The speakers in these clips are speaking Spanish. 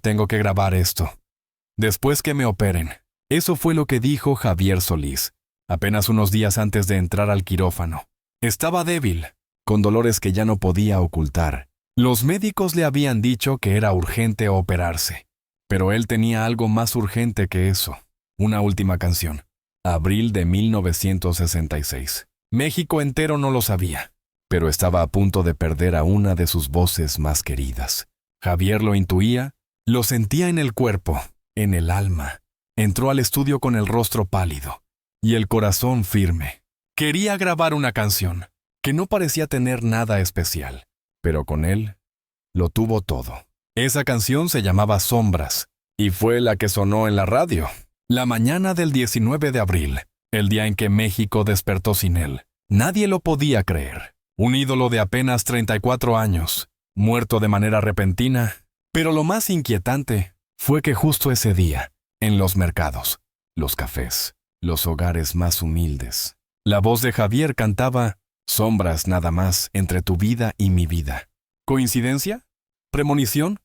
tengo que grabar esto. Después que me operen. Eso fue lo que dijo Javier Solís, apenas unos días antes de entrar al quirófano. Estaba débil, con dolores que ya no podía ocultar. Los médicos le habían dicho que era urgente operarse, pero él tenía algo más urgente que eso. Una última canción. Abril de 1966. México entero no lo sabía, pero estaba a punto de perder a una de sus voces más queridas. Javier lo intuía, lo sentía en el cuerpo, en el alma. Entró al estudio con el rostro pálido y el corazón firme. Quería grabar una canción que no parecía tener nada especial, pero con él lo tuvo todo. Esa canción se llamaba Sombras y fue la que sonó en la radio. La mañana del 19 de abril, el día en que México despertó sin él. Nadie lo podía creer. Un ídolo de apenas 34 años, muerto de manera repentina. Pero lo más inquietante fue que justo ese día, en los mercados, los cafés, los hogares más humildes, la voz de Javier cantaba Sombras nada más entre tu vida y mi vida. ¿Coincidencia? ¿Premonición?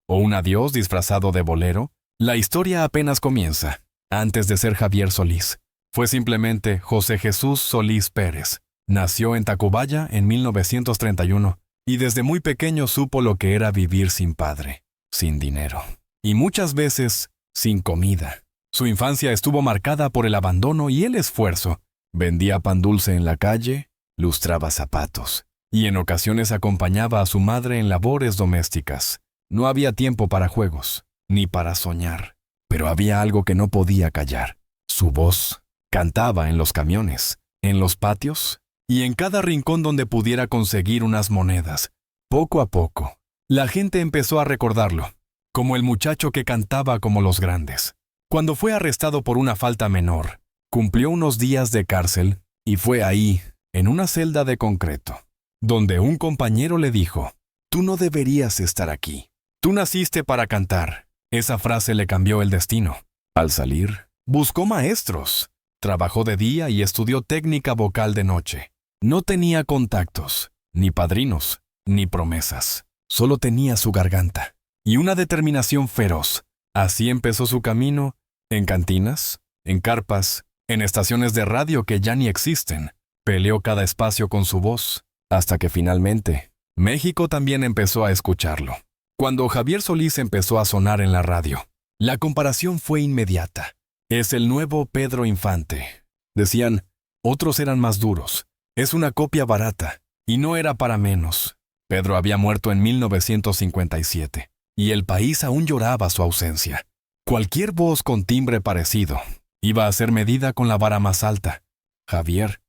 ¿O un adiós disfrazado de bolero? La historia apenas comienza. Antes de ser Javier Solís, fue simplemente José Jesús Solís Pérez. Nació en Tacubaya en 1931 y desde muy pequeño supo lo que era vivir sin padre, sin dinero y muchas veces sin comida. Su infancia estuvo marcada por el abandono y el esfuerzo. Vendía pan dulce en la calle, lustraba zapatos y en ocasiones acompañaba a su madre en labores domésticas. No había tiempo para juegos, ni para soñar, pero había algo que no podía callar. Su voz cantaba en los camiones, en los patios y en cada rincón donde pudiera conseguir unas monedas. Poco a poco, la gente empezó a recordarlo, como el muchacho que cantaba como los grandes. Cuando fue arrestado por una falta menor, cumplió unos días de cárcel y fue ahí, en una celda de concreto, donde un compañero le dijo, «Tú no deberías estar aquí. Tú naciste para cantar». Esa frase le cambió el destino. Al salir, buscó maestros, trabajó de día y estudió técnica vocal de noche. No tenía contactos, ni padrinos, ni promesas. Solo tenía su garganta y una determinación feroz. Así empezó su camino, en cantinas, en carpas, en estaciones de radio que ya ni existen. Peleó cada espacio con su voz, hasta que finalmente, México también empezó a escucharlo. Cuando Javier Solís empezó a sonar en la radio, la comparación fue inmediata. Es el nuevo Pedro Infante. Decían, otros eran más duros. Es una copia barata, y no era para menos. Pedro había muerto en 1957, y el país aún lloraba su ausencia. Cualquier voz con timbre parecido iba a ser medida con la vara más alta. Javier,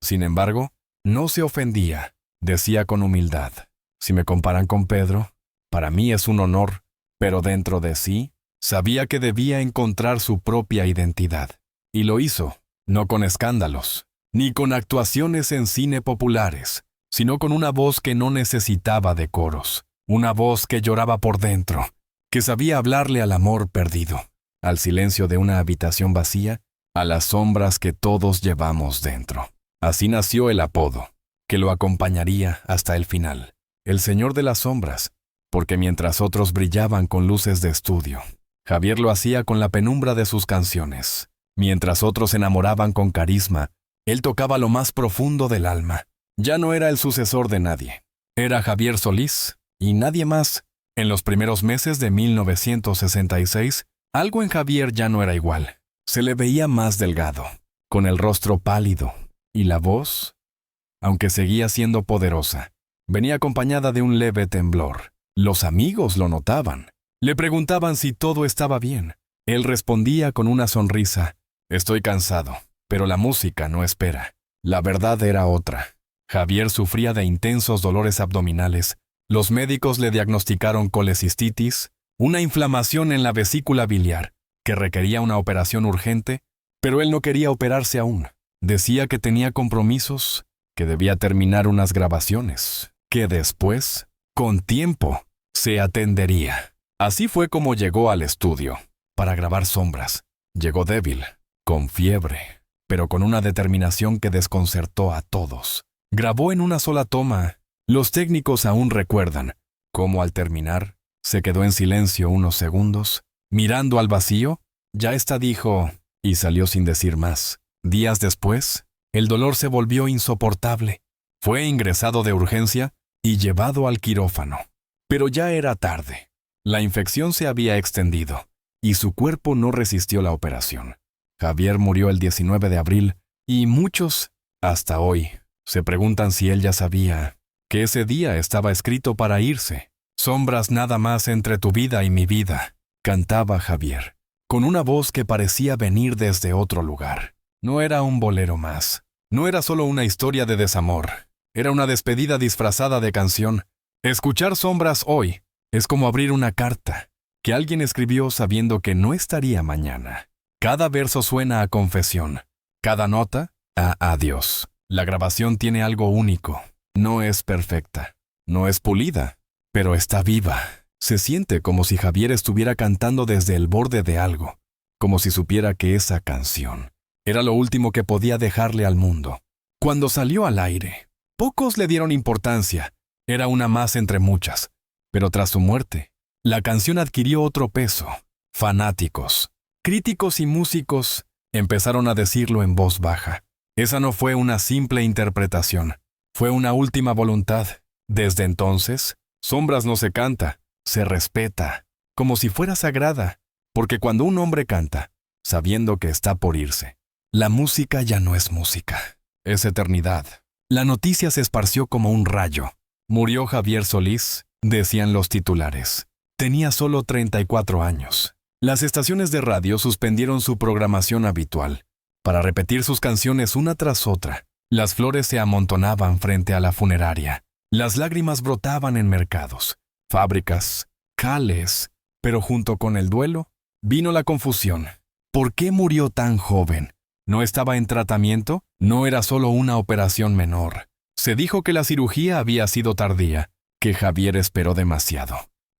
sin embargo, no se ofendía. Decía con humildad, si me comparan con Pedro, para mí es un honor, pero dentro de sí, sabía que debía encontrar su propia identidad. Y lo hizo, no con escándalos, ni con actuaciones en cine populares, sino con una voz que no necesitaba de coros, una voz que lloraba por dentro, que sabía hablarle al amor perdido, al silencio de una habitación vacía, a las sombras que todos llevamos dentro. Así nació el apodo, que lo acompañaría hasta el final, el Señor de las Sombras, porque mientras otros brillaban con luces de estudio, Javier lo hacía con la penumbra de sus canciones. Mientras otros se enamoraban con carisma, él tocaba lo más profundo del alma. Ya no era el sucesor de nadie. Era Javier Solís y nadie más. En los primeros meses de 1966, algo en Javier ya no era igual. Se le veía más delgado, con el rostro pálido, y la voz, aunque seguía siendo poderosa, venía acompañada de un leve temblor. Los amigos lo notaban. Le preguntaban si todo estaba bien. Él respondía con una sonrisa, «Estoy cansado, pero la música no espera». La verdad era otra. Javier sufría de intensos dolores abdominales. Los médicos le diagnosticaron colecistitis, una inflamación en la vesícula biliar, que requería una operación urgente, pero él no quería operarse aún. Decía que tenía compromisos, que debía terminar unas grabaciones, que después, con tiempo, se atendería. Así fue como llegó al estudio, para grabar Sombras. Llegó débil, con fiebre, pero con una determinación que desconcertó a todos. Grabó en una sola toma. Los técnicos aún recuerdan cómo al terminar, Se quedó en silencio unos segundos, mirando al vacío. Ya está, dijo, y salió sin decir más. Días después, el dolor se volvió insoportable. Fue ingresado de urgencia y llevado al quirófano. Pero ya era tarde. La infección se había extendido y su cuerpo no resistió la operación. Javier murió el 19 de abril y muchos, hasta hoy, se preguntan si él ya sabía que ese día estaba escrito para irse. Sombras nada más entre tu vida y mi vida, cantaba Javier, con una voz que parecía venir desde otro lugar. No era un bolero más. No era solo una historia de desamor. Era una despedida disfrazada de canción. Escuchar Sombras hoy es como abrir una carta que alguien escribió sabiendo que no estaría mañana. Cada verso suena a confesión, cada nota a adiós. La grabación tiene algo único. No es perfecta, no es pulida, pero está viva. Se siente como si Javier estuviera cantando desde el borde de algo, como si supiera que esa canción era lo último que podía dejarle al mundo. Cuando salió al aire, pocos le dieron importancia. Era una más entre muchas. Pero tras su muerte, la canción adquirió otro peso. Fanáticos, críticos y músicos empezaron a decirlo en voz baja. Esa no fue una simple interpretación, fue una última voluntad. Desde entonces, Sombras no se canta, se respeta, como si fuera sagrada, porque cuando un hombre canta, sabiendo que está por irse, la música ya no es música, es eternidad. La noticia se esparció como un rayo. Murió Javier Solís, decían los titulares. Tenía solo 34 años. Las estaciones de radio suspendieron su programación habitual para repetir sus canciones una tras otra. Las flores se amontonaban frente a la funeraria. Las lágrimas brotaban en mercados, fábricas, cales, pero junto con el duelo vino la confusión. ¿Por qué murió tan joven? ¿No estaba en tratamiento? No era solo una operación menor. Se dijo que la cirugía había sido tardía, que Javier esperó demasiado,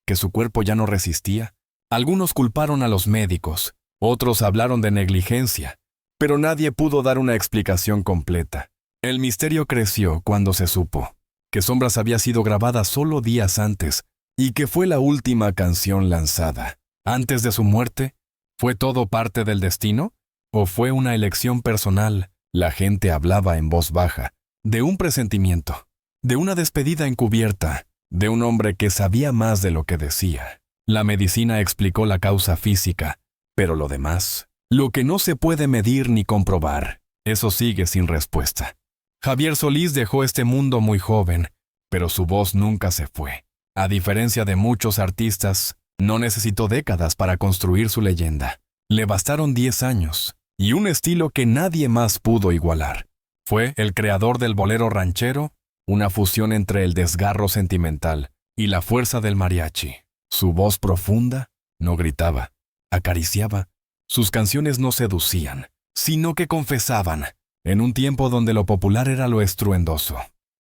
que su cuerpo ya no resistía. Algunos culparon a los médicos, otros hablaron de negligencia, pero nadie pudo dar una explicación completa. El misterio creció cuando se supo que Sombras había sido grabada solo días antes y que fue la última canción lanzada. Antes de su muerte, ¿fue todo parte del destino? ¿O fue una elección personal? La gente hablaba en voz baja, de un presentimiento, de una despedida encubierta, de un hombre que sabía más de lo que decía. La medicina explicó la causa física, pero lo demás, lo que no se puede medir ni comprobar, eso sigue sin respuesta. Javier Solís dejó este mundo muy joven, pero su voz nunca se fue. A diferencia de muchos artistas, no necesitó décadas para construir su leyenda. Le bastaron 10 años y un estilo que nadie más pudo igualar. Fue el creador del bolero ranchero, una fusión entre el desgarro sentimental y la fuerza del mariachi. Su voz profunda no gritaba, acariciaba. Sus canciones no seducían, sino que confesaban, en un tiempo donde lo popular era lo estruendoso.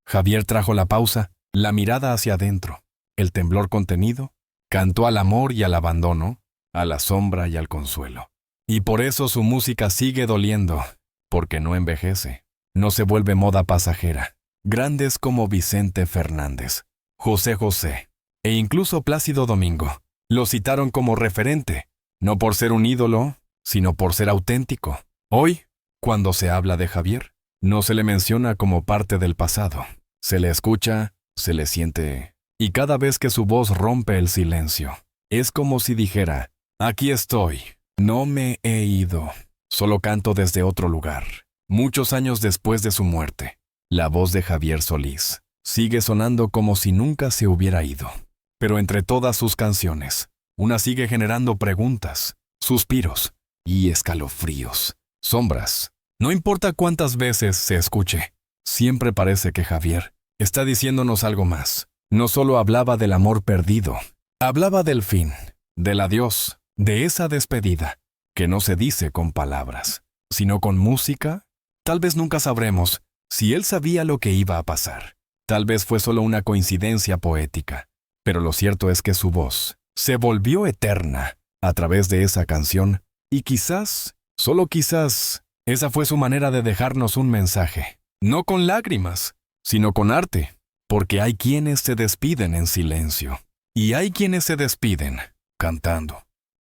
Javier trajo la pausa, la mirada hacia adentro, el temblor contenido, cantó al amor y al abandono, a la sombra y al consuelo. Y por eso su música sigue doliendo, porque no envejece, no se vuelve moda pasajera. Grandes como Vicente Fernández, José José e incluso Plácido Domingo lo citaron como referente, no por ser un ídolo, sino por ser auténtico. Hoy, cuando se habla de Javier, no se le menciona como parte del pasado. Se le escucha, se le siente, y cada vez que su voz rompe el silencio, es como si dijera, aquí estoy, no me he ido, solo canto desde otro lugar. Muchos años después de su muerte, la voz de Javier Solís sigue sonando como si nunca se hubiera ido. Pero entre todas sus canciones, una sigue generando preguntas, suspiros y escalofríos. Sombras. No importa cuántas veces se escuche, siempre parece que Javier está diciéndonos algo más. No solo hablaba del amor perdido, hablaba del fin, del adiós, de esa despedida, que no se dice con palabras, sino con música. Tal vez nunca sabremos si él sabía lo que iba a pasar. Tal vez fue solo una coincidencia poética, pero lo cierto es que su voz se volvió eterna a través de esa canción y quizás, solo quizás, esa fue su manera de dejarnos un mensaje. No con lágrimas, sino con arte, porque hay quienes se despiden en silencio. Y hay quienes se despiden, cantando.